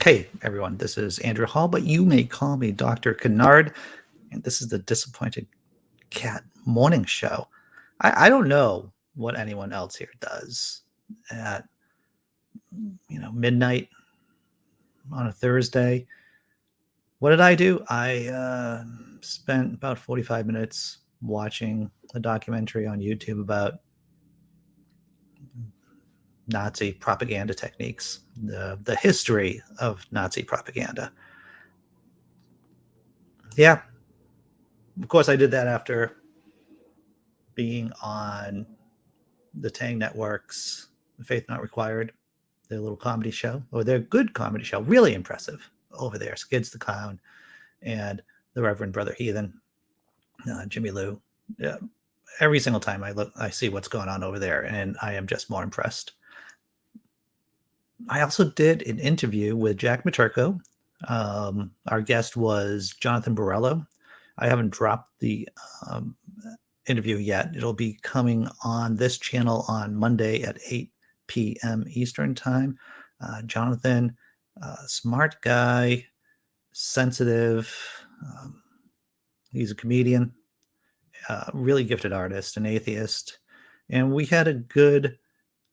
Hey, everyone, this is Andrew Hall, but you may call me Dr. Kennard, and this is the Disappointed Cat Morning Show. I don't know what anyone else here does at midnight on a Thursday. What did I do? I spent about 45 minutes watching a documentary on YouTube about Nazi propaganda techniques, the history of Nazi propaganda. Yeah, of course, I did that after being on the Tang Network's Faith Not Required, their little comedy show, or their good comedy show, really impressive over there. Skids the Clown and the Reverend Brother Heathen, Jimmy Lou. Yeah, every single time I look, I see what's going on over there, and I am just more impressed. I also did an interview with Jack Maturko. Our guest was Jonathan Borello. I haven't dropped the interview yet. It'll be coming on this channel on Monday at 8 p.m. Eastern time. Jonathan, smart guy, sensitive. He's a comedian, really gifted artist, an atheist. And we had a good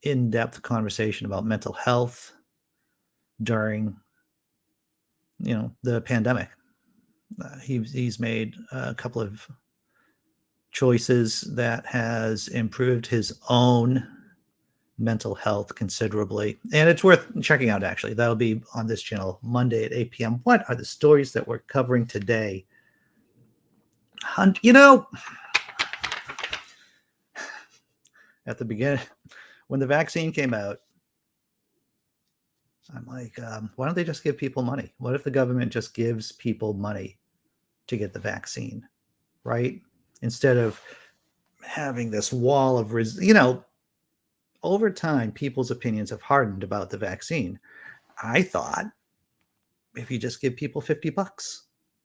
in-depth conversation about mental health during the pandemic. He's made a couple of choices that has improved his own mental health considerably, and it's worth checking out. Actually, that'll be on this channel Monday at 8 p.m. What are the stories that we're covering today? At the beginning, when the vaccine came out, I'm like, why don't they just give people money? What if the government just gives people money to get the vaccine, right? Instead of having this wall of, over time, people's opinions have hardened about the vaccine. I thought if you just give people $50,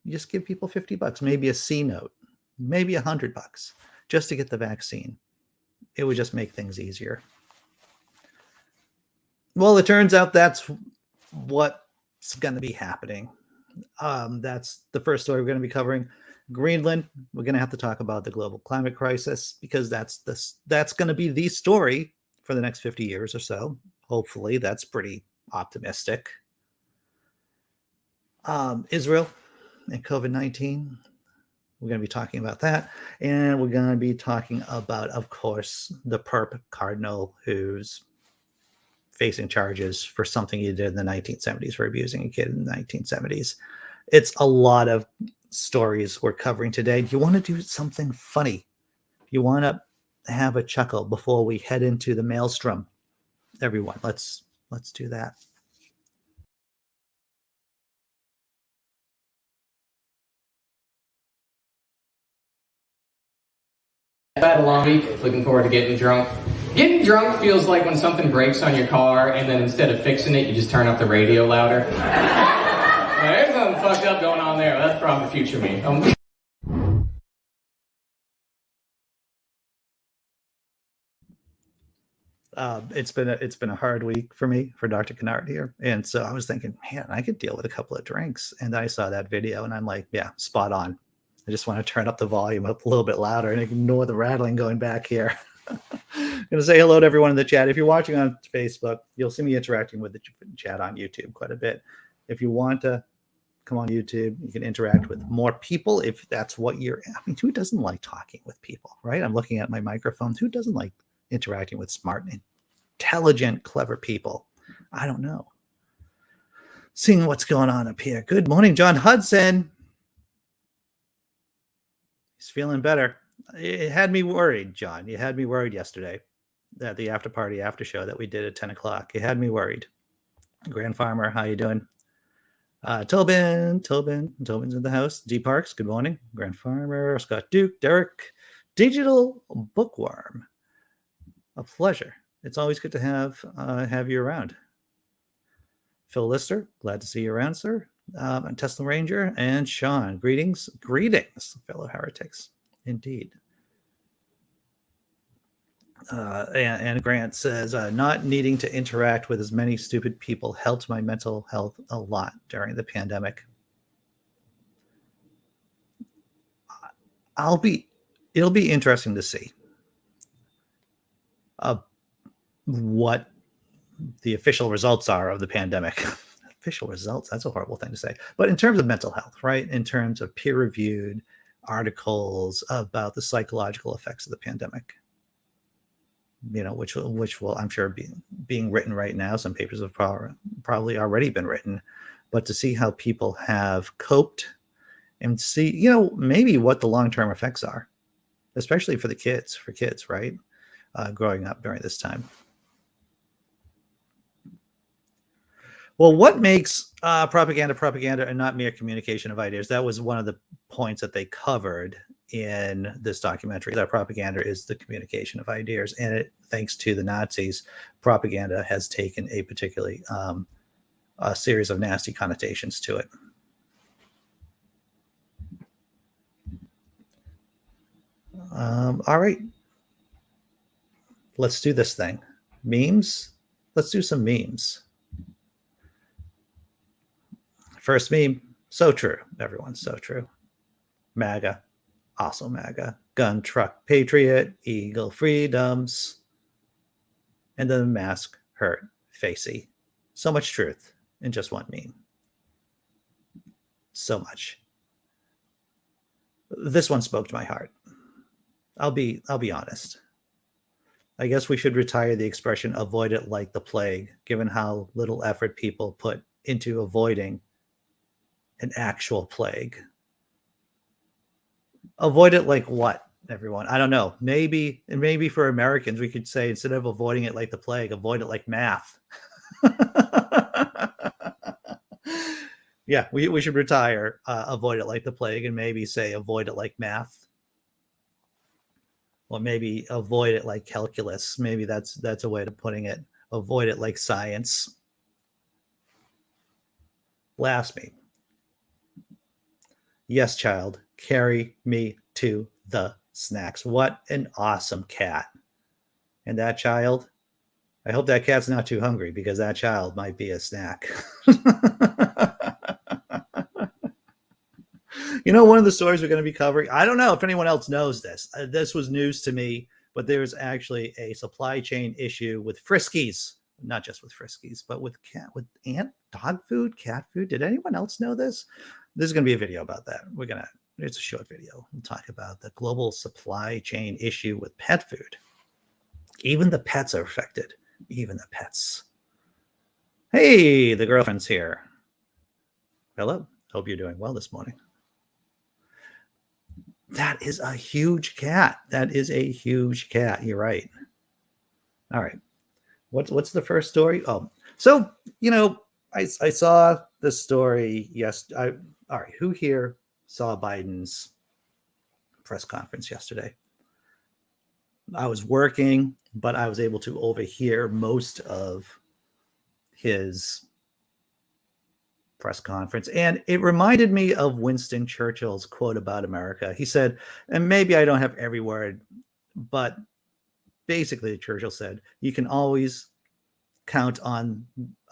you just give people $50, maybe a C note, maybe $100 just to get the vaccine. It would just make things easier. Well, it turns out that's what's going to be happening. That's the first story we're going to be covering. Greenland. We're going to have to talk about the global climate crisis because that's going to be the story for the next 50 years or so. Hopefully, that's pretty optimistic. Israel and COVID-19. We're going to be talking about that. And we're going to be talking about, of course, the perp Cardinal who's facing charges for something he did in the 1970s for abusing a kid in the 1970s. It's a lot of stories we're covering today. Do you want to do something funny? You want to have a chuckle before we head into the maelstrom? Everyone, let's do that. I've had a long week, looking forward to getting drunk. Getting drunk feels like when something breaks on your car and then instead of fixing it, you just turn up the radio louder. There's something fucked up going on there. That's probably future me. It's been a hard week for me, for Dr. Kennard here. And so I was thinking, man, I could deal with a couple of drinks. And I saw that video and I'm like, yeah, spot on. I just want to turn up the volume up a little bit louder and ignore the rattling going back here. I'm going to say hello to everyone in the chat. If you're watching on Facebook, you'll see me interacting with the chat on YouTube quite a bit. If you want to come on YouTube, you can interact with more people if that's what you're... I mean, who doesn't like talking with people, right? I'm looking at my microphone. Who doesn't like interacting with smart, intelligent, clever people? I don't know. Seeing what's going on up here. Good morning, John Hudson. He's feeling better. It had me worried, John. You had me worried yesterday at the after party, after show that we did at 10 o'clock. You had me worried. Grand Farmer, how you doing? Tobin's in the house. Dee Parks, good morning. Grand Farmer, Scott Duke, Derek, Digital Bookworm. A pleasure. It's always good to have you around. Phil Lister, glad to see you around, sir. Tesla Ranger and Sean, greetings, fellow heretics, indeed. And Grant says, not needing to interact with as many stupid people helped my mental health a lot during the pandemic. It'll be interesting to see what the official results are of the pandemic. Official results, that's a horrible thing to say. But in terms of mental health, right? In terms of peer-reviewed articles about the psychological effects of the pandemic, which will I'm sure being written right now. Some papers have probably already been written, but to see how people have coped and see, maybe what the long-term effects are, especially for kids, right? Growing up during this time. Well, what makes propaganda and not mere communication of ideas? That was one of the points that they covered in this documentary, that propaganda is the communication of ideas. And thanks to the Nazis, propaganda has taken a particularly a series of nasty connotations to it. All right. Let's do this thing. Memes. Let's do some memes. First meme, so true, everyone, so true. MAGA, also MAGA. Gun, truck, patriot, eagle, freedoms. And then the mask, hurt, facey. So much truth in just one meme. So much. This one spoke to my heart. I'll be honest. I guess we should retire the expression avoid it like the plague, given how little effort people put into avoiding an actual plague. Avoid it like what, everyone? I don't know. Maybe for Americans, we could say, instead of avoiding it like the plague, avoid it like math. Yeah, we should retire avoid it like the plague and maybe say avoid it like math. Or maybe avoid it like calculus. Maybe that's a way of putting it. Avoid it like science. Last meme. Yes, child, carry me to the snacks. What an awesome cat. And that child, I hope that cat's not too hungry because that child might be a snack. One of the stories we're going to be covering, I don't know if anyone else knows this. This was news to me, but there's actually a supply chain issue with Friskies. Not just with Friskies, but with dog food, cat food. Did anyone else know this? There's going to be a video about that. It's a short video. We'll talk about the global supply chain issue with pet food. Even the pets are affected. Even the pets. Hey, the girlfriend's here. Hello. Hope you're doing well this morning. That is a huge cat. That is a huge cat. You're right. All right. What's the first story? Oh, so, I saw this story. Yes. All right. Who here saw Biden's press conference yesterday? I was working, but I was able to overhear most of his press conference. And it reminded me of Winston Churchill's quote about America. He said, and maybe I don't have every word, but basically Churchill said, you can always count on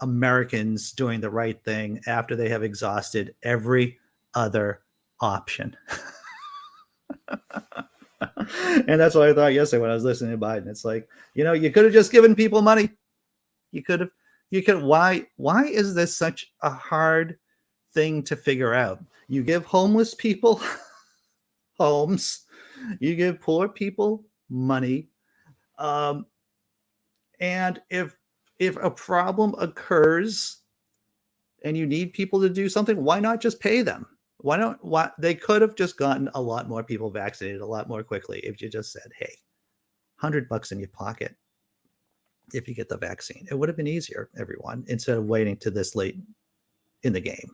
Americans doing the right thing after they have exhausted every other option. And that's what I thought yesterday when I was listening to Biden. It's like, you could have just given people money. You could. Why is this such a hard thing to figure out? You give homeless people homes, you give poor people money. And if a problem occurs and you need people to do something, why not just pay them? Why they could have just gotten a lot more people vaccinated a lot more quickly if you just said, hey, $100 in your pocket if you get the vaccine. It would have been easier, everyone, instead of waiting to this late in the game.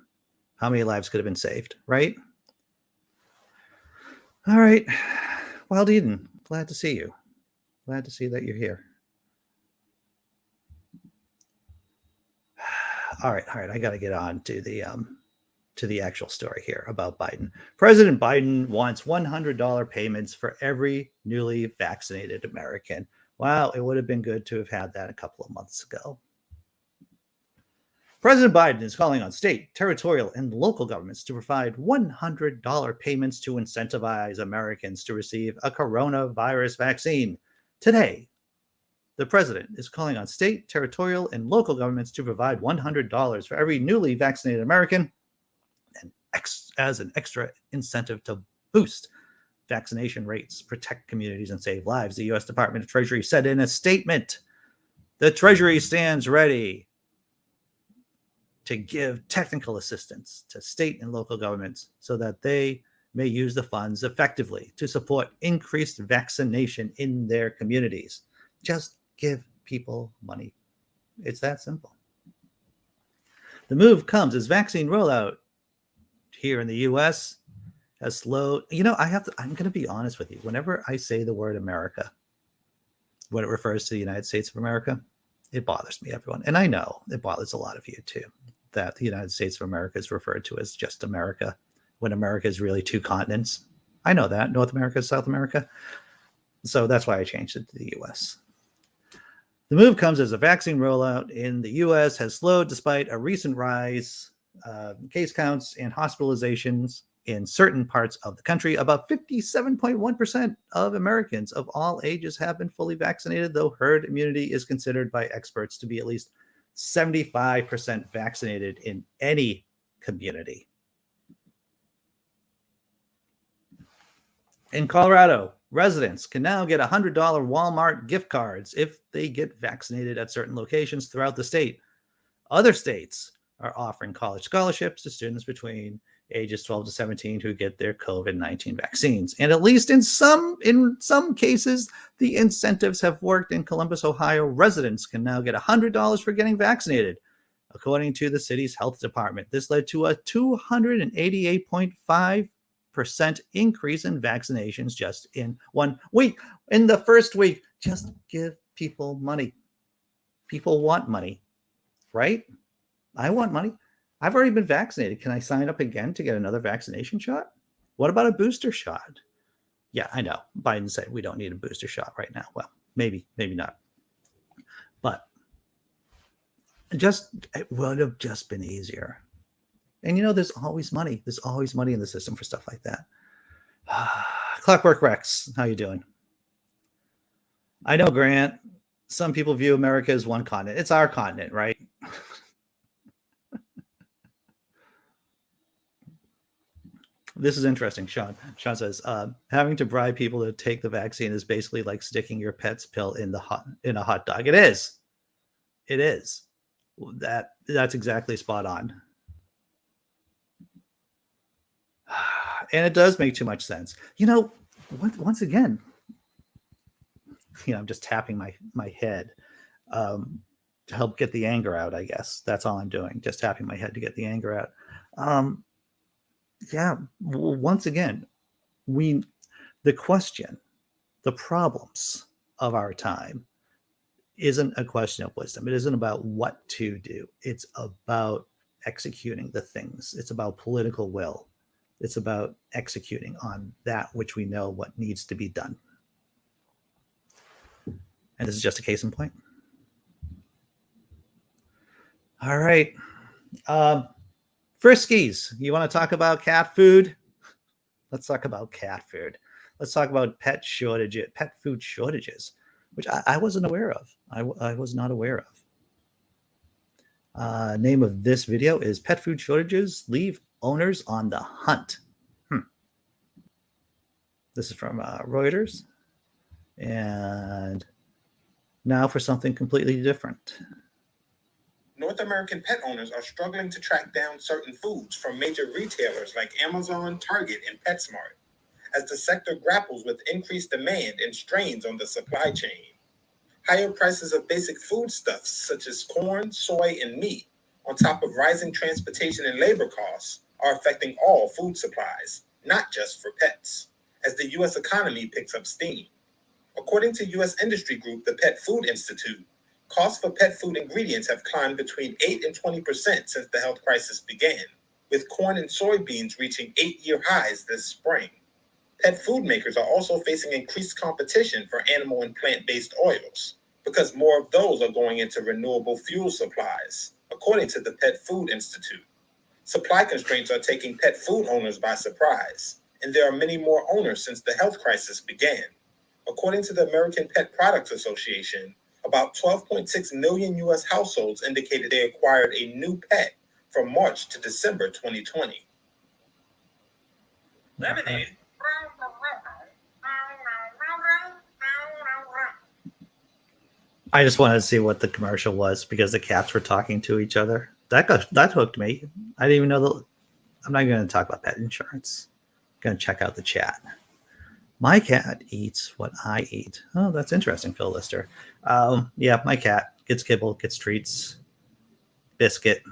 How many lives could have been saved, right? All right. Wild Eden, glad to see you. Glad to see that you're here. All right. I got to get on to the actual story here about Biden. President Biden wants $100 payments for every newly vaccinated American. Wow, it would have been good to have had that a couple of months ago. President Biden is calling on state, territorial, and local governments to provide $100 payments to incentivize Americans to receive a coronavirus vaccine. Today, the president is calling on state, territorial, and local governments to provide $100 for every newly vaccinated American and as an extra incentive to boost vaccination rates, protect communities, and save lives. The U.S. Department of Treasury said in a statement, the Treasury stands ready to give technical assistance to state and local governments so that they may use the funds effectively to support increased vaccination in their communities. Just give people money. It's that simple. The move comes as vaccine rollout here in the U.S. has slowed. I'm going to be honest with you. Whenever I say the word America, when it refers to the United States of America, it bothers me, everyone. And I know it bothers a lot of you too, that the United States of America is referred to as just America, when America is really two continents. I know that, North America, South America. So that's why I changed it to the U.S. The move comes as a vaccine rollout in the U.S. has slowed despite a recent rise in case counts and hospitalizations in certain parts of the country. About 57.1% of Americans of all ages have been fully vaccinated, though herd immunity is considered by experts to be at least 75% vaccinated in any community. In Colorado, residents can now get $100 Walmart gift cards if they get vaccinated at certain locations throughout the state. Other states are offering college scholarships to students between ages 12 to 17 who get their COVID-19 vaccines. And at least in some cases, the incentives have worked. In Columbus, Ohio, residents can now get $100 for getting vaccinated. According to the city's health department, this led to a 288.5% increase in vaccinations just in 1 week. In the first week, just give people money. People want money, right? I want money. I've already been vaccinated. Can I sign up again to get another vaccination shot? What about a booster shot? Yeah, I know. Biden said we don't need a booster shot right now. Well, maybe not. But it would have just been easier. And there's always money. There's always money in the system for stuff like that. Clockwork Rex, how you doing? I know, Grant, some people view America as one continent. It's our continent, right? This is interesting, Sean. Sean says, having to bribe people to take the vaccine is basically like sticking your pet's pill in a hot dog. It is. It is. That's exactly spot on. And it does make too much sense. Once again, I'm just tapping my head to help get the anger out, I guess. That's all I'm doing. Just tapping my head to get the anger out. Once again, the problems of our time isn't a question of wisdom. It isn't about what to do. It's about executing the things. It's about political will. It's about executing on that which we know what needs to be done. And this is just a case in point. All right. Friskies, you want to talk about cat food? Let's talk about cat food. Let's talk about pet food shortages, which I wasn't aware of. I was not aware of. Name of this video is Pet Food Shortages Leave Owners on the Hunt. This is from Reuters. And now for something completely different. North American pet owners are struggling to track down certain foods from major retailers like Amazon, Target, and PetSmart, as the sector grapples with increased demand and strains on the supply chain. Higher prices of basic foodstuffs such as corn, soy, and meat, on top of rising transportation and labor costs, are affecting all food supplies, not just for pets, as the U.S. economy picks up steam. According to U.S. industry group, the Pet Food Institute, costs for pet food ingredients have climbed between 8 and 20% since the health crisis began, with corn and soybeans reaching 8-year highs this spring. Pet food makers are also facing increased competition for animal and plant-based oils because more of those are going into renewable fuel supplies, according to the Pet Food Institute. Supply constraints are taking pet food owners by surprise, and there are many more owners since the health crisis began. According to the American Pet Products Association, about 12.6 million U.S. households indicated they acquired a new pet from March to December 2020. Lemonade. I just wanted to see what the commercial was because the cats were talking to each other. That hooked me. I didn't even know that. I'm not going to talk about pet insurance. I'm going to check out the chat. My cat eats what I eat. Oh, that's interesting, Phil Lister. Yeah, my cat gets kibble, gets treats, biscuit.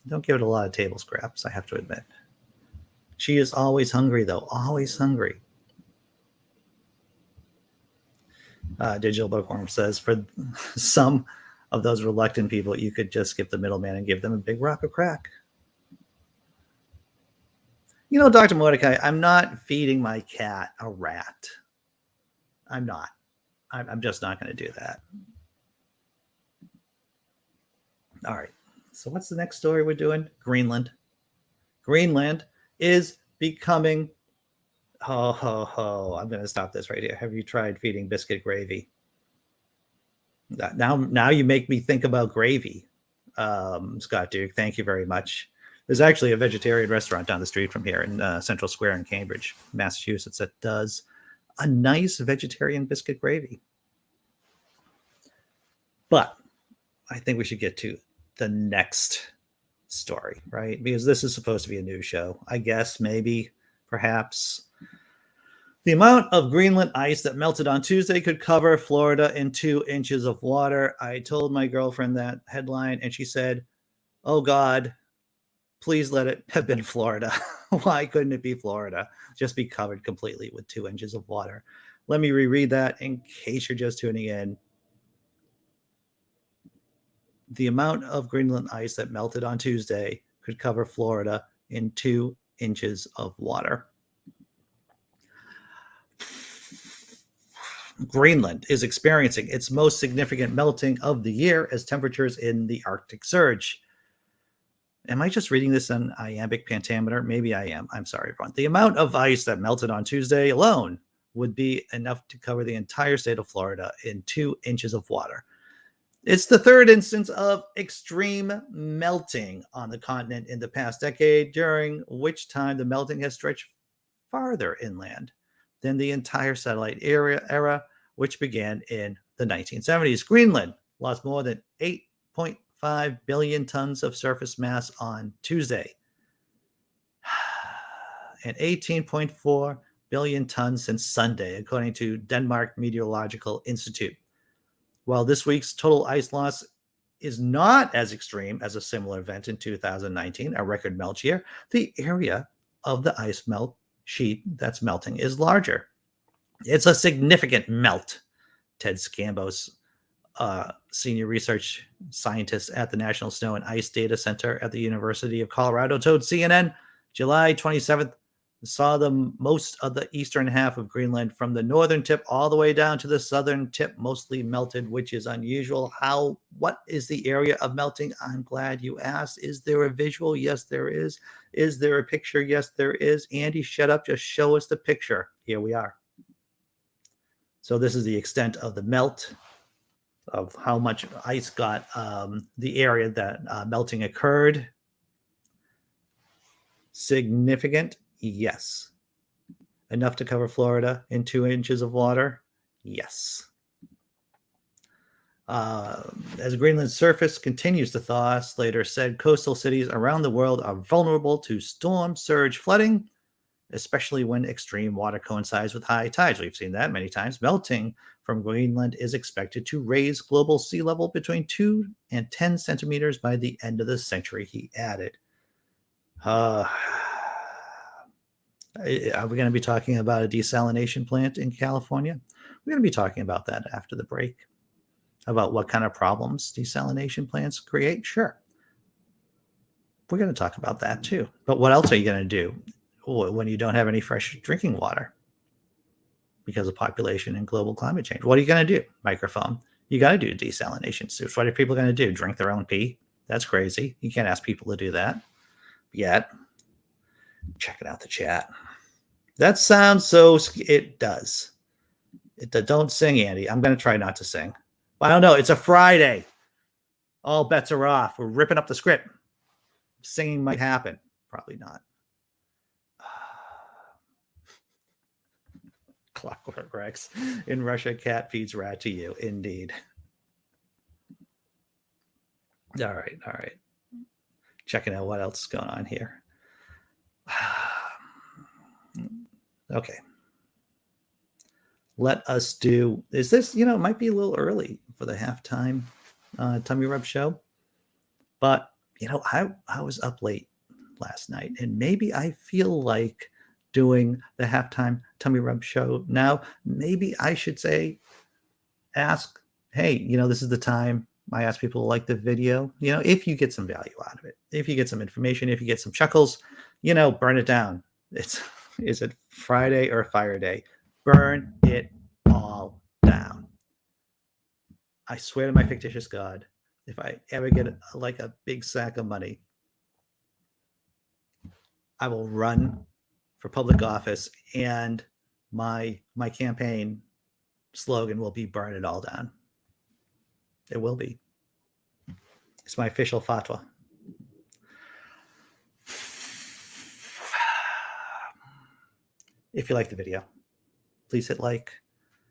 Don't give it a lot of table scraps, I have to admit. She is always hungry, though. Always hungry. Digital Bookworm says, for some of those reluctant people, you could just skip the middleman and give them a big rock of crack. You know, Dr. Mordecai, I'm not feeding my cat a rat. I'm not. I'm just not going to do that. All right. So what's the next story we're doing? Greenland. Greenland is becoming... Ho, ho, ho. I'm going to stop this right here. Have you tried feeding biscuit gravy? Now you make me think about gravy. Scott Duke, thank you very much. There's actually a vegetarian restaurant down the street from here in Central Square in Cambridge, Massachusetts, that does a nice vegetarian biscuit gravy. But I think we should get to the next story, right? Because this is supposed to be a news show. I guess, maybe, perhaps. The amount of Greenland ice that melted on Tuesday could cover Florida in 2 inches of water. I told my girlfriend that headline, and she said, oh, God, please let it have been Florida. Why couldn't it be Florida? Just be covered completely with 2 inches of water. Let me reread that in case you're just tuning in. The amount of Greenland ice that melted on Tuesday could cover Florida in 2 inches of water. Greenland is experiencing its most significant melting of the year as temperatures in the Arctic surge. Am I just reading this on iambic pentameter? Maybe I am. I'm sorry, everyone. The amount of ice that melted on Tuesday alone would be enough to cover the entire state of Florida in 2 inches of water. It's the third instance of extreme melting on the continent in the past decade, during which time the melting has stretched farther inland than the entire satellite era, which began in the 1970s. Greenland lost more than 8.5 billion tons of surface mass on Tuesday, and 18.4 billion tons since Sunday, according to Denmark Meteorological Institute. While this week's total ice loss is not as extreme as a similar event in 2019, a record melt year, the area of the ice melt sheet that's melting is larger. It's a significant melt, Ted Scambos, senior research scientist at the National Snow and Ice Data Center at the University of Colorado, told CNN July 27th, saw the most of the eastern half of Greenland from the northern tip all the way down to the southern tip mostly melted, which is unusual. What is the area of melting? I'm glad you asked. Is there a visual? Yes, there is. Is there a picture? Yes, there is. Andy, shut up. Just show us the picture. Here we are. So this is the extent of the melt, of how much ice got the area that melting occurred. Significant. Yes. Enough to cover Florida in 2 inches of water? Yes. As Greenland's surface continues to thaw, Slater said coastal cities around the world are vulnerable to storm surge flooding, especially when extreme water coincides with high tides. We've seen that many times. Melting from Greenland is expected to raise global sea level between 2 and 10 centimeters by the end of the century, he added. Are we going to be talking about a desalination plant in California? We're going to be talking about that after the break. About what kind of problems desalination plants create? Sure. We're going to talk about that too. But what else are you going to do when you don't have any fresh drinking water? because of population and global climate change. What are you going to do? Microphone. You got to do desalination suits. What are people going to do? Drink their own pee? That's crazy. You can't ask people to do that yet. Checking out the chat. That sounds so. It does. Don't sing, Andy. I'm going to try not to sing. I don't know. It's a Friday. All bets are off. We're ripping up the script. Singing might happen. Probably not. Clockwork Rex. In Russia, cat feeds rat to you. Indeed. All right. Checking out what else is going on here. Okay. Let us do, is this, it might be a little early for the halftime tummy rub show, but I was up late last night, and maybe I feel like doing the halftime tummy rub show now. Maybe I should ask, hey, this is the time I ask people to like the video. If you get some value out of it, if you get some information, if you get some chuckles, burn it down. Is it Friday or Fire Day? Burn it all down. I swear to my fictitious God, if I ever get a big sack of money, I will run for public office, and my campaign slogan will be burn it all down. It will be. It's my official fatwa. If you like the video, please hit like.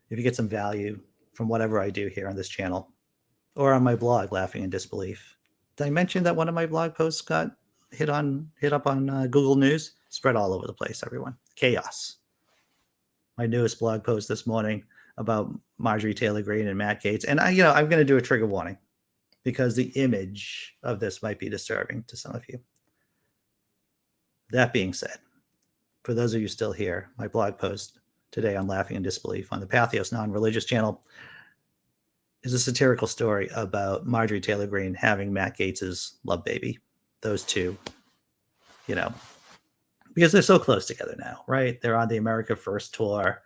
If you get some value from whatever I do here on this channel or on my blog, Laughing in Disbelief. Did I mention that one of my blog posts got hit up on Google News? Spread all over the place, everyone. Chaos. My newest blog post this morning about Marjorie Taylor Greene and Matt Gaetz. And I'm going to do a trigger warning because the image of this might be disturbing to some of you. That being said, for those of you still here, my blog post today on Laughing in Disbelief on the Pathos non-religious channel is a satirical story about Marjorie Taylor Greene having Matt Gaetz's love baby. Those two, because they're so close together now, right? They're on the America First tour,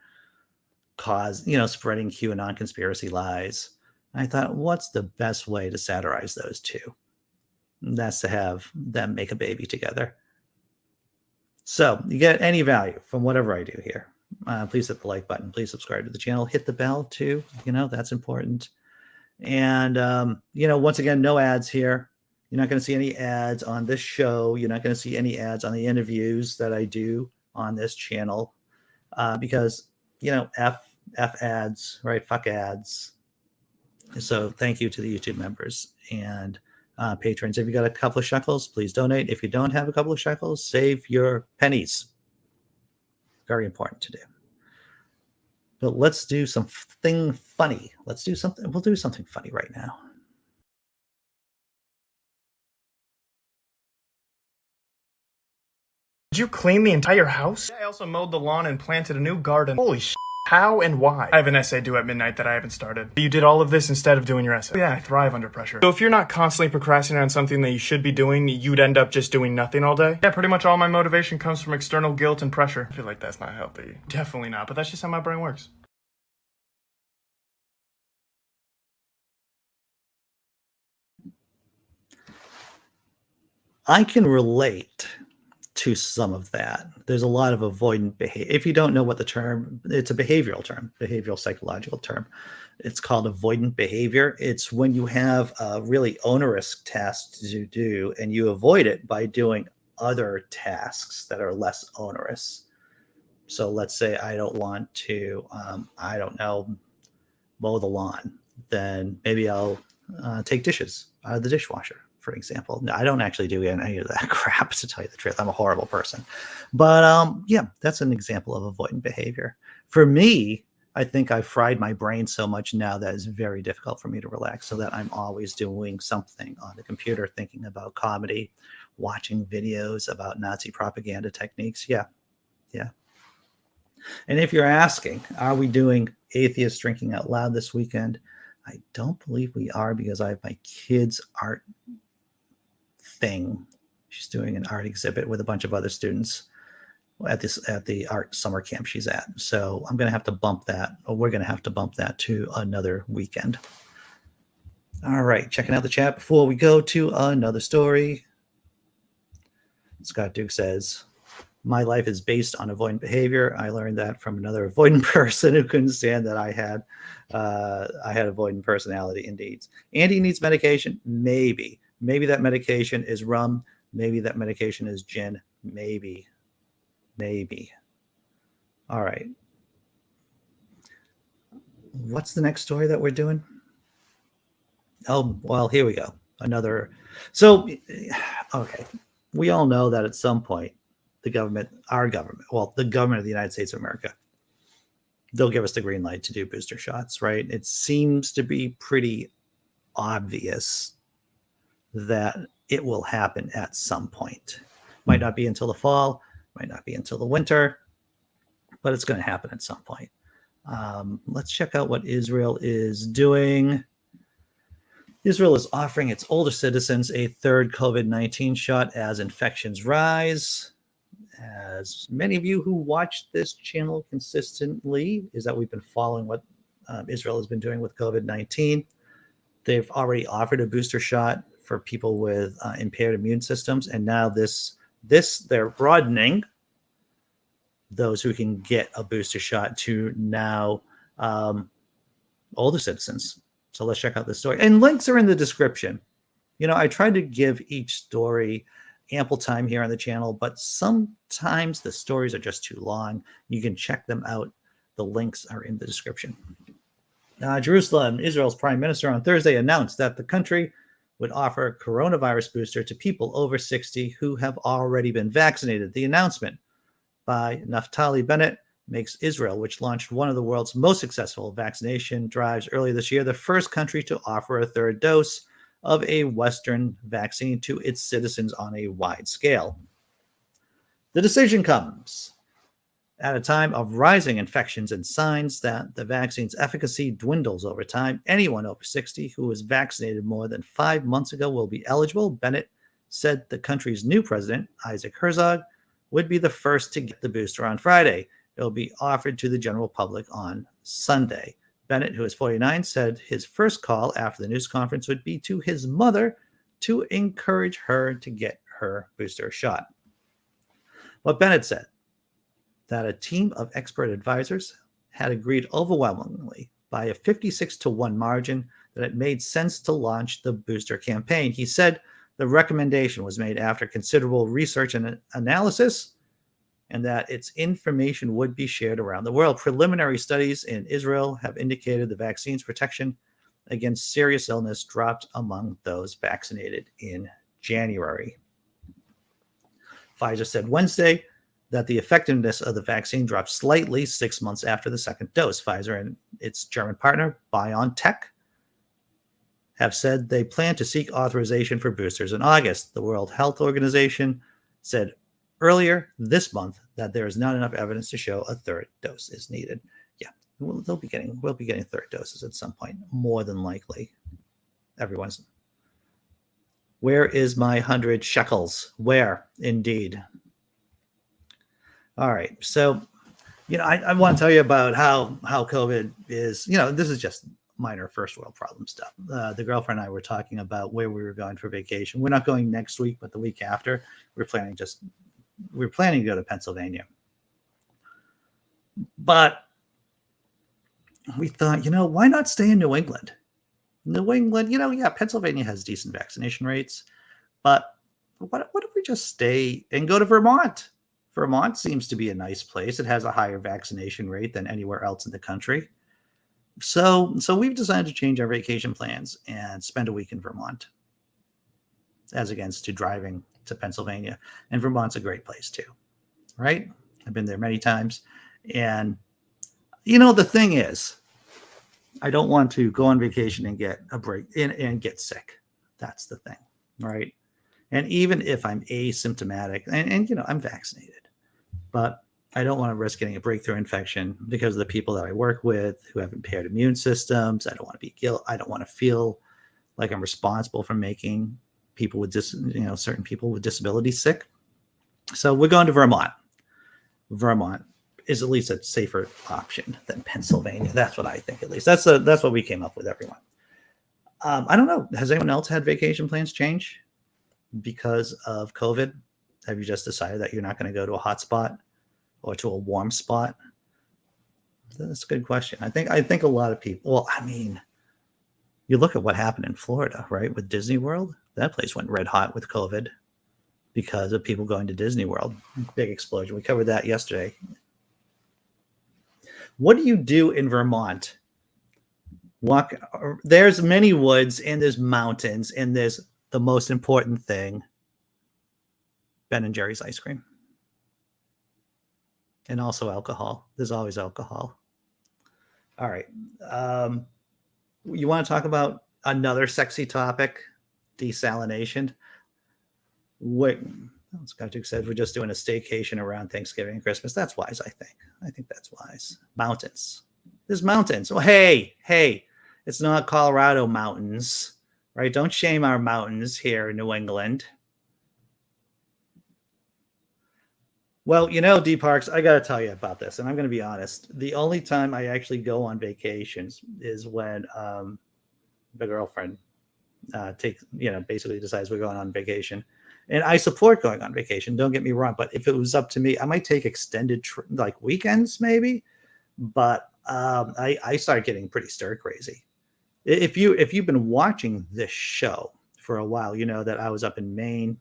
spreading QAnon conspiracy lies. And I thought, what's the best way to satirize those two? And that's to have them make a baby together. So you get any value from whatever I do here. Please hit the like button. Please subscribe to the channel. Hit the bell too. That's important. And, once again, no ads here. You're not going to see any ads on this show. You're not going to see any ads on the interviews that I do on this channel because, F ads, right? Fuck ads. So thank you to the YouTube members and patrons. If you got a couple of shekels, please donate. If you don't have a couple of shekels, save your pennies. Very important to do. But let's do something funny. We'll do something funny right now. Did you clean the entire house? I also mowed the lawn and planted a new garden. Holy shit. How and why? I have an essay due at midnight that I haven't started. You did all of this instead of doing your essay. Yeah, I thrive under pressure. So if you're not constantly procrastinating on something that you should be doing, you'd end up just doing nothing all day? Yeah, pretty much all my motivation comes from external guilt and pressure. I feel like that's not healthy. Definitely not, but that's just how my brain works. I can relate to some of that. There's a lot of avoidant behavior. If you don't know what the term, it's a behavioral term, behavioral psychological term. It's called avoidant behavior. It's when you have a really onerous task to do and you avoid it by doing other tasks that are less onerous. So let's say I don't want to, mow the lawn. Then maybe I'll take dishes out of the dishwasher, for example. No, I don't actually do any of that crap, to tell you the truth. I'm a horrible person. But that's an example of avoidant behavior. For me, I think I've fried my brain so much now that it's very difficult for me to relax, so that I'm always doing something on the computer, thinking about comedy, watching videos about Nazi propaganda techniques. Yeah. And if you're asking, are we doing Atheist Drinking Out Loud this weekend? I don't believe we are, because I have my kids' art thing. She's doing an art exhibit with a bunch of other students. at the art summer camp she's at. So I'm going to have to bump that, or we're going to have to bump that to another weekend. All right, checking out the chat before we go to another story. Scott Duke says, my life is based on avoidant behavior. I learned that from another avoidant person who couldn't stand that I had avoidant personality indeed. Andy needs medication. Maybe that medication is rum. Maybe that medication is gin. Maybe. All right. What's the next story that we're doing? Oh, well, here we go. Another. So, okay. We all know that at some point, the government of the United States of America, they'll give us the green light to do booster shots, right? It seems to be pretty obvious that it will happen at some point. Might not be until the fall, might not be until the winter, but it's going to happen at some point. Let's check out what Israel is doing. Israel is offering its older citizens a third COVID-19 shot as infections rise. As many of you who watch this channel consistently, is that we've been following what Israel has been doing with COVID-19. They've already offered a booster shot for people with impaired immune systems, and now they're broadening those who can get a booster shot to now older citizens. So let's check out this story. And links are in the description. You know, I tried to give each story ample time here on the channel, but sometimes the stories are just too long. You can check them out. The links are in the description. Jerusalem, Israel's prime minister on Thursday announced that the country would offer a coronavirus booster to people over 60 who have already been vaccinated. The announcement by Naftali Bennett makes Israel, which launched one of the world's most successful vaccination drives earlier this year, the first country to offer a third dose of a Western vaccine to its citizens on a wide scale. The decision comes at a time of rising infections and signs that the vaccine's efficacy dwindles over time. Anyone over 60 who was vaccinated more than 5 months ago will be eligible. Bennett said the country's new president, Isaac Herzog, would be the first to get the booster on Friday. It will be offered to the general public on Sunday. Bennett, who is 49, said his first call after the news conference would be to his mother to encourage her to get her booster shot. But Bennett said that a team of expert advisors had agreed overwhelmingly by a 56-1 margin that it made sense to launch the booster campaign. He said the recommendation was made after considerable research and analysis, and that its information would be shared around the world. Preliminary studies in Israel have indicated the vaccine's protection against serious illness dropped among those vaccinated in January. Pfizer said Wednesday that the effectiveness of the vaccine dropped slightly 6 months after the second dose. Pfizer and its German partner, BioNTech, have said they plan to seek authorization for boosters in August. The World Health Organization said earlier this month that there is not enough evidence to show a third dose is needed. Yeah, we'll be getting third doses at some point, more than likely. Where is my 100 shekels? Where, indeed. All right, so, I want to tell you about how COVID is, this is just minor first world problem stuff. The girlfriend and I were talking about where we were going for vacation. We're not going next week, but the week after. We're planning to go to Pennsylvania. But we thought, why not stay in New England? New England, Pennsylvania has decent vaccination rates. But what if we just stay and go to Vermont? Vermont seems to be a nice place. It has a higher vaccination rate than anywhere else in the country. So we've decided to change our vacation plans and spend a week in Vermont, as against to driving to Pennsylvania. And Vermont's a great place too, right? I've been there many times. And, the thing is, I don't want to go on vacation and get a break and get sick. That's the thing, right? And even if I'm asymptomatic and I'm vaccinated, but I don't want to risk getting a breakthrough infection because of the people that I work with who have impaired immune systems. I don't want to be guilty. I don't want to feel like I'm responsible for making people with certain people with disabilities sick. So we're going to Vermont. Vermont is at least a safer option than Pennsylvania. That's what I think, at least. That's what we came up with, everyone. I don't know. Has anyone else had vacation plans change because of COVID? Have you just decided that you're not going to go to a hot spot or to a warm spot? That's a good question. I think a lot of people, well, I mean, you look at what happened in Florida, right? With Disney World, that place went red hot with COVID because of people going to Disney World. Big explosion. We covered that yesterday. What do you do in Vermont? There's many woods and there's mountains and there's the most important thing, Ben and Jerry's ice cream. And also alcohol. There's always alcohol. All right. You want to talk about another sexy topic? Desalination. Scott said we're just doing a staycation around Thanksgiving and Christmas. That's wise, I think. I think that's wise. Mountains. There's mountains. Well, hey, it's not Colorado mountains, right? Don't shame our mountains here in New England. Well, Dee Parks, I got to tell you about this, and I'm going to be honest. The only time I actually go on vacations is when the girlfriend basically decides we're going on vacation. And I support going on vacation, don't get me wrong. But if it was up to me, I might take extended weekends maybe. But I started getting pretty stir crazy. If you've been watching this show for a while, you know that I was up in Maine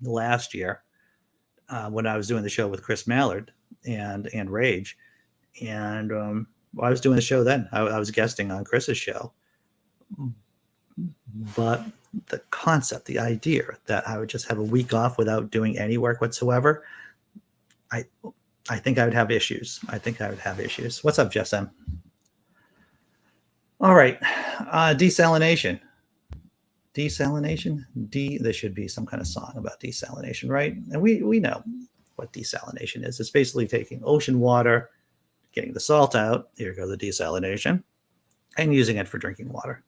last year when I was doing the show with Chris Mallard and Rage. And I was doing the show then. I was guesting on Chris's show. But the concept, the idea that I would just have a week off without doing any work whatsoever, I think I would have issues. What's up, Jess M? All right. Desalination. There should be some kind of song about desalination, right? And we know what desalination is. It's basically taking ocean water, getting the salt out, here goes the desalination, and using it for drinking water.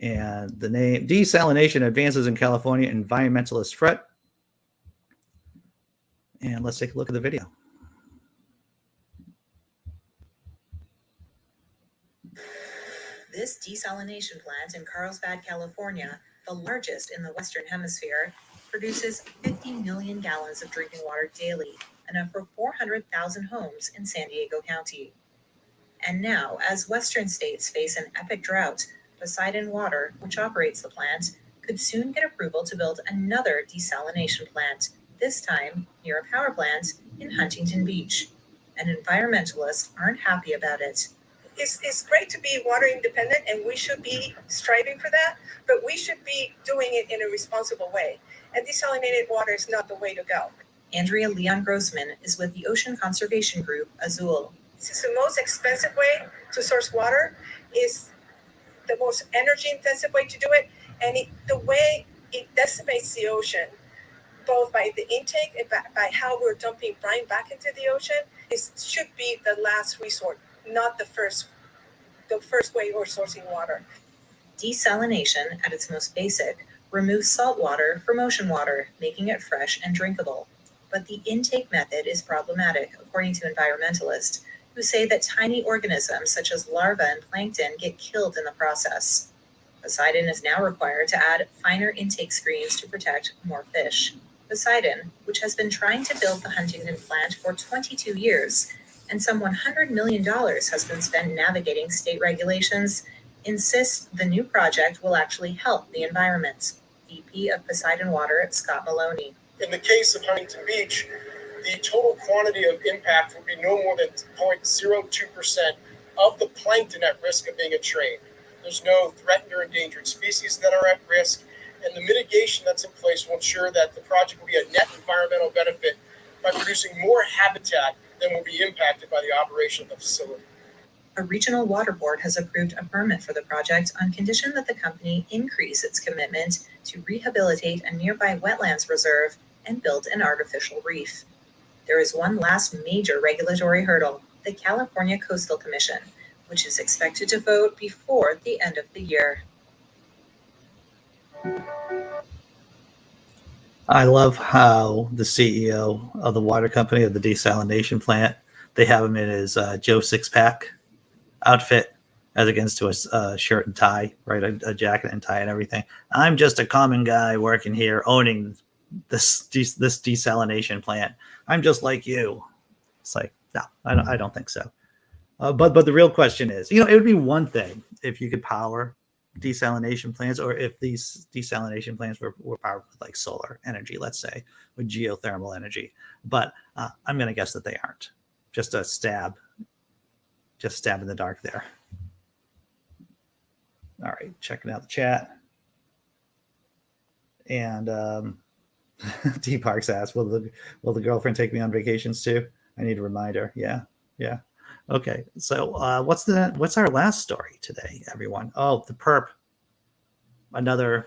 And the name Desalination Advances in California Environmentalist Threat. And let's take a look at the video. This desalination plant in Carlsbad, California, the largest in the Western Hemisphere, produces 50 million gallons of drinking water daily, enough for 400,000 homes in San Diego County. And now, as Western states face an epic drought, Poseidon Water, which operates the plant, could soon get approval to build another desalination plant, this time near a power plant in Huntington Beach. And environmentalists aren't happy about it. It's great to be water independent, and we should be striving for that, but we should be doing it in a responsible way. And desalinated water is not the way to go. Andrea Leon Grossman is with the ocean conservation group Azul. This is the most expensive way to source water, is the most energy intensive way to do it, and the way it decimates the ocean, both by the intake and by how we're dumping brine back into the ocean, should be the last resort, not the first way we're sourcing water. Desalination, at its most basic, removes salt water from ocean water, making it fresh and drinkable. But the intake method is problematic, according to environmentalists, who say that tiny organisms such as larvae and plankton get killed in the process. Poseidon is now required to add finer intake screens to protect more fish. Poseidon, which has been trying to build the Huntington plant for 22 years, and some $100 million has been spent navigating state regulations, insists the new project will actually help the environment. VP of Poseidon Water, Scott Maloney. In the case of Huntington Beach, the total quantity of impact would be no more than 0.02% of the plankton at risk of being entrained. There's no threatened or endangered species that are at risk, and the mitigation that's in place will ensure that the project will be a net environmental benefit by producing more habitat than will be impacted by the operation of the facility. A regional water board has approved a permit for the project on condition that the company increase its commitment to rehabilitate a nearby wetlands reserve and build an artificial reef. There is one last major regulatory hurdle, the California Coastal Commission, which is expected to vote before the end of the year. I love how the CEO of the water company of the desalination plant, they have him in his Joe Sixpack outfit as against to a shirt and tie, right? A jacket and tie and everything. I'm just a common guy working here, owning this desalination plant. I'm just like you. It's like, no, I don't think so. But the real question is, it would be one thing if you could power desalination plants, or if these desalination plants were powered with like solar energy, let's say, with geothermal energy. But I'm going to guess that they aren't. Just a stab in the dark there. All right, checking out the chat. And Dee Parks asked, will the girlfriend take me on vacations too? I need a reminder. Yeah. Okay, so what's our last story today, everyone? Oh, the perp. Another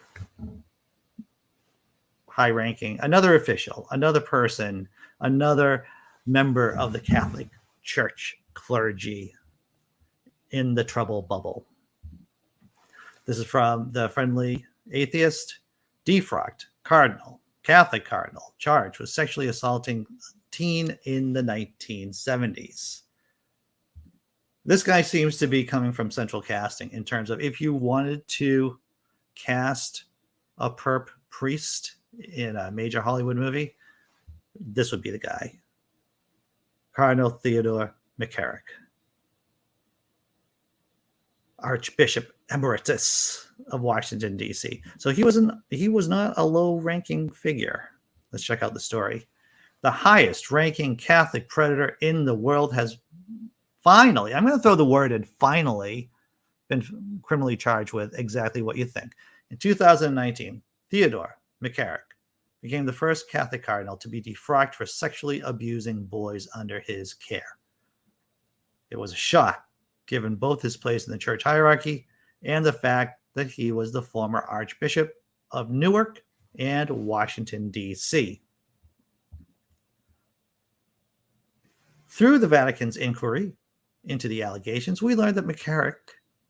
high-ranking, another official, another person, another member of the Catholic Church clergy in the trouble bubble. This is from the Friendly Atheist. Defrocked, Cardinal, Catholic Cardinal, charged with sexually assaulting teen in the 1970s. This guy seems to be coming from central casting in terms of if you wanted to cast a perp priest in a major Hollywood movie, this would be the guy. Cardinal Theodore McCarrick, Archbishop Emeritus of Washington, D.C. So he was not a low-ranking figure. Let's check out the story. The highest-ranking Catholic predator in the world has finally, I'm going to throw the word in, finally, been criminally charged with exactly what you think. In 2019, Theodore McCarrick became the first Catholic cardinal to be defrocked for sexually abusing boys under his care. It was a shock, given both his place in the church hierarchy and the fact that he was the former Archbishop of Newark and Washington, D.C. Through the Vatican's inquiry into the allegations, we learned that McCarrick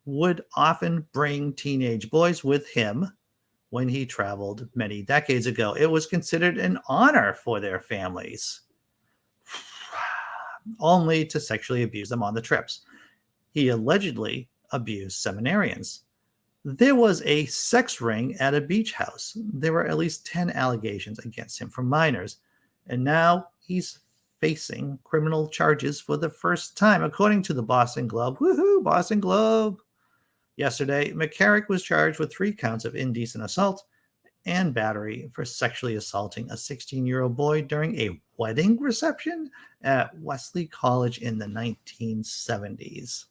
would often bring teenage boys with him when he traveled many decades ago. It was considered an honor for their families, only to sexually abuse them on the trips. He allegedly abused seminarians. There was a sex ring at a beach house. There were at least 10 allegations against him from minors, and now he's facing criminal charges for the first time, according to the Boston Globe. Woohoo, Boston Globe! Yesterday, McCarrick was charged with 3 counts of indecent assault and battery for sexually assaulting a 16-year-old boy during a wedding reception at Wesley College in the 1970s.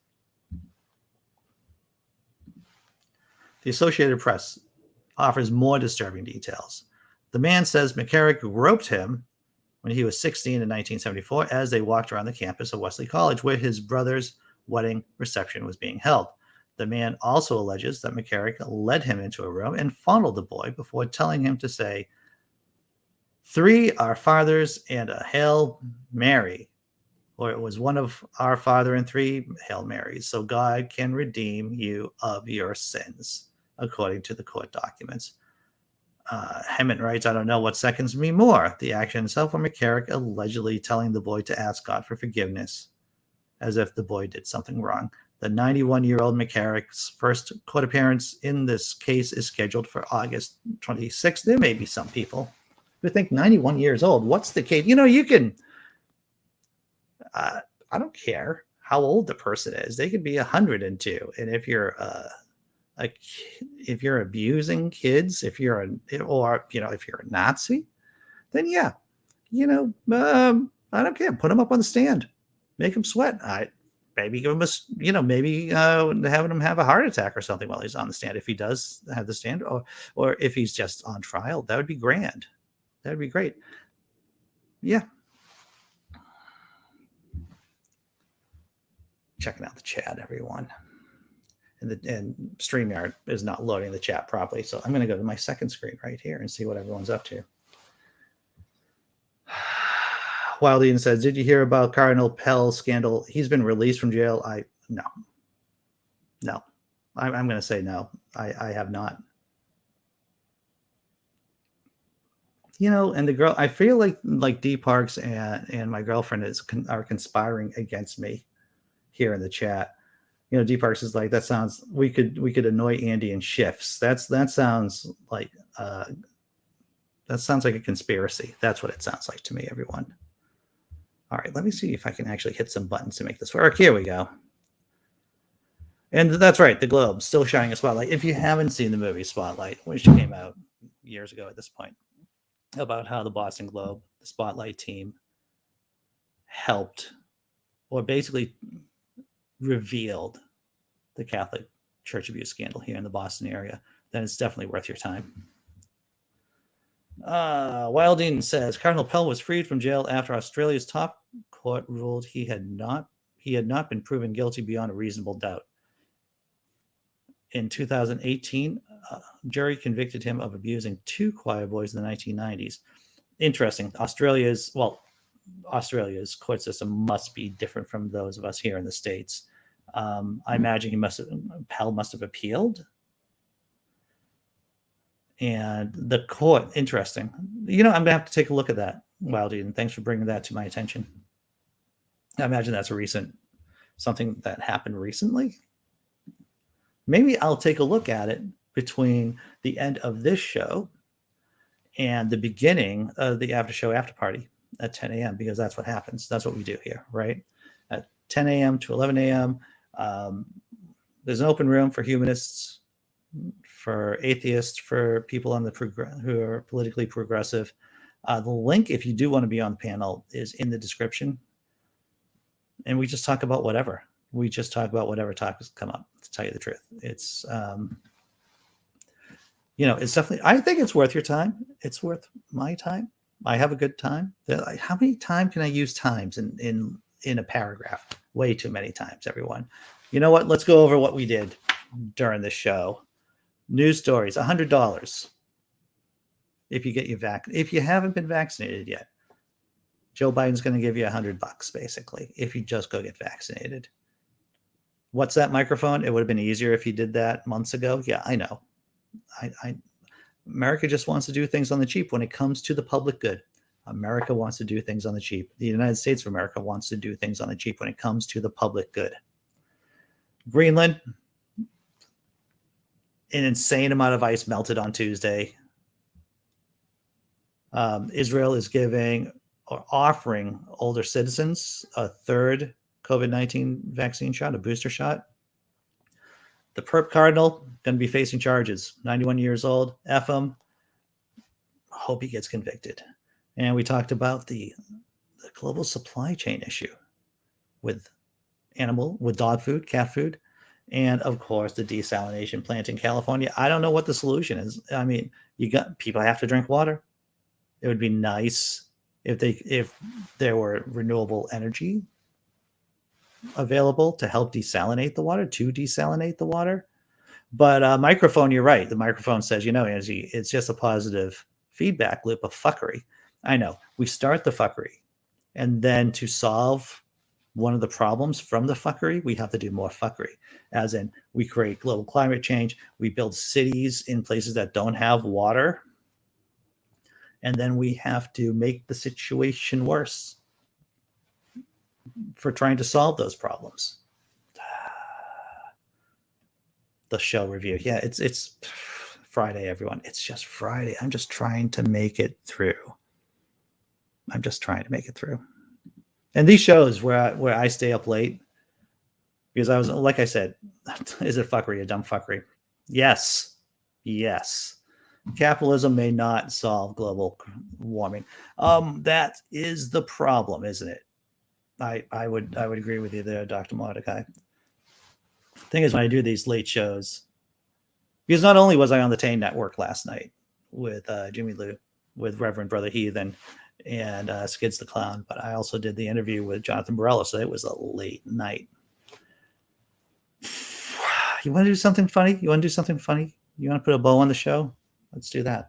The Associated Press offers more disturbing details. The man says McCarrick groped him when he was 16 in 1974 as they walked around the campus of Wesley College, where his brother's wedding reception was being held. The man also alleges that McCarrick led him into a room and fondled the boy before telling him to say 3 Our Fathers and a Hail Mary, or it was 1 of Our Father and 3 Hail Marys, so God can redeem you of your sins, according to the court documents. Hemmant writes, I don't know what seconds me more, the action itself or McCarrick allegedly telling the boy to ask God for forgiveness, as if the boy did something wrong. The 91-year-old McCarrick's first court appearance in this case is scheduled for August 26th. There may be some people who think 91 years old, what's the case? You can, I don't care how old the person is. They could be 102. And if you're if you're abusing kids, if you're if you're a Nazi, then yeah, I don't care. Put them up on the stand, make them sweat. Maybe give him maybe having him have a heart attack or something while he's on the stand. If he does have the stand, or if he's just on trial, that would be grand. That would be great. Yeah. Checking out the chat, everyone. And StreamYard is not loading the chat properly. So I'm going to go to my second screen right here and see what everyone's up to. Wild Ian says, did you hear about Cardinal Pell's scandal? He's been released from jail. No. I'm going to say no. I have not. and the girl, I feel like Dee Parks and my girlfriend are conspiring against me here in the chat. Dee Parks is like, that sounds, we could annoy Andy in shifts. That sounds like a conspiracy. That's what it sounds like to me, everyone. All right, let me see if I can actually hit some buttons to make this work. Here we go. And that's right, the Globe still shining a spotlight. If you haven't seen the movie Spotlight, which came out years ago at this point, about how the Boston Globe, the Spotlight team, helped or basically revealed the Catholic church abuse scandal here in the Boston area, then it's definitely worth your time. Wilding says Cardinal Pell was freed from jail after Australia's top court ruled he had not been proven guilty beyond a reasonable doubt. In 2018, jury convicted him of abusing 2 choir boys in the 1990s. Interesting. Australia's court system must be different from those of us here in the States. I imagine Pell must have appealed. And the court, interesting. I'm going to have to take a look at that, Wildy, and thanks for bringing that to my attention. I imagine that's something that happened recently. Maybe I'll take a look at it between the end of this show and the beginning of the after show after party at 10 a.m. because that's what happens. That's what we do here, right? At 10 a.m. to 11 a.m., there's an open room for humanists, for atheists, for people on who are politically progressive. The link, if you do want to be on the panel, is in the description. And we just talk about whatever. We just talk about whatever topics come up, to tell you the truth. It's, it's definitely, I think it's worth your time. It's worth my time. I have a good time. How many times can I use times in a paragraph? Way too many times, everyone. You know what? Let's go over what we did during this show. News stories, $100. If you get if you haven't been vaccinated yet, Joe Biden's going to give you $100 basically if you just go get vaccinated. What's that microphone? It would have been easier if you did that months ago. Yeah, I know. America just wants to do things on the cheap when it comes to the public good. America wants to do things on the cheap. The United States of America wants to do things on the cheap when it comes to the public good. Greenland, an insane amount of ice melted on Tuesday. Israel is giving or offering older citizens a third COVID-19 vaccine shot, a booster shot. The perp Cardinal going to be facing charges. 91 years old. F him. Hope he gets convicted. And we talked about the global supply chain issue with dog food, cat food, and of course the desalination plant in California. I don't know what the solution is. I mean, people have to drink water. It would be nice if there were renewable energy available to help desalinate the water. But microphone, you're right. The microphone says, Angie, it's just a positive feedback loop of fuckery. I know. We start the fuckery, and then to solve one of the problems from the fuckery, we have to do more fuckery. As in, we create global climate change. We build cities in places that don't have water. And then we have to make the situation worse for trying to solve those problems. The show review. Yeah, it's Friday, everyone. It's just Friday. I'm just trying to make it through. And these shows where I stay up late, because I was, like I said, is it fuckery, a dumb fuckery? Yes. Capitalism may not solve global warming. That is the problem, isn't it? I would agree with you there, Dr. Mordecai. Thing is, when I do these late shows, because not only was I on the Tane Network last night with Jimmy Lou, with Reverend Brother Heathen and Skids the Clown, but I also did the interview with Jonathan Borello, so it was a late night. You want to do something funny? You want to put a bow on the show? Let's do that.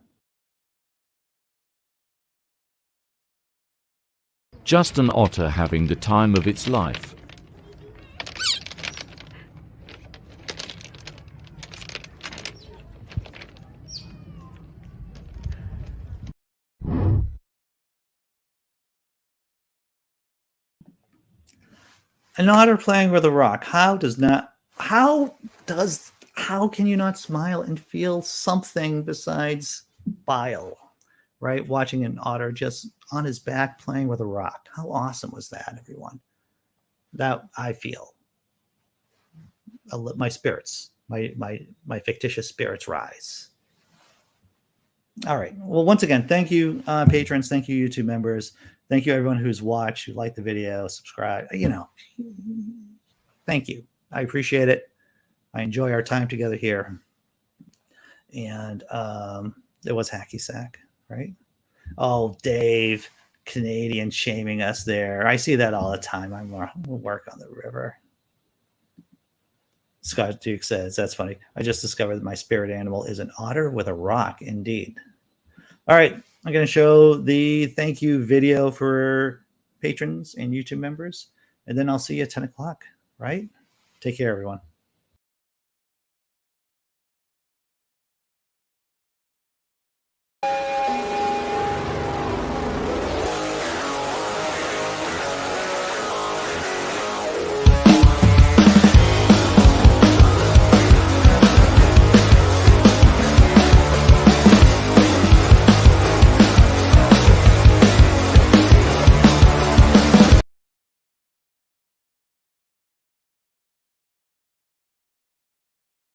Just an otter having the time of its life. An otter playing with a rock. How can you not smile and feel something besides bile, right? Watching an otter just on his back playing with a rock. How awesome was that, everyone? That I feel. My spirits, my fictitious spirits rise. All right. Well, once again, thank you, patrons. Thank you, YouTube members. Thank you, everyone who's watched, who liked the video, subscribe. Thank you. I appreciate it. I enjoy our time together here. And it was hacky sack, right? Oh, Dave, Canadian shaming us there. I see that all the time. We'll work on the river. Scott Duke says, that's funny. I just discovered that my spirit animal is an otter with a rock. Indeed. All right. I'm going to show the thank you video for patrons and YouTube members. And then I'll see you at 10 o'clock, right? Take care, everyone.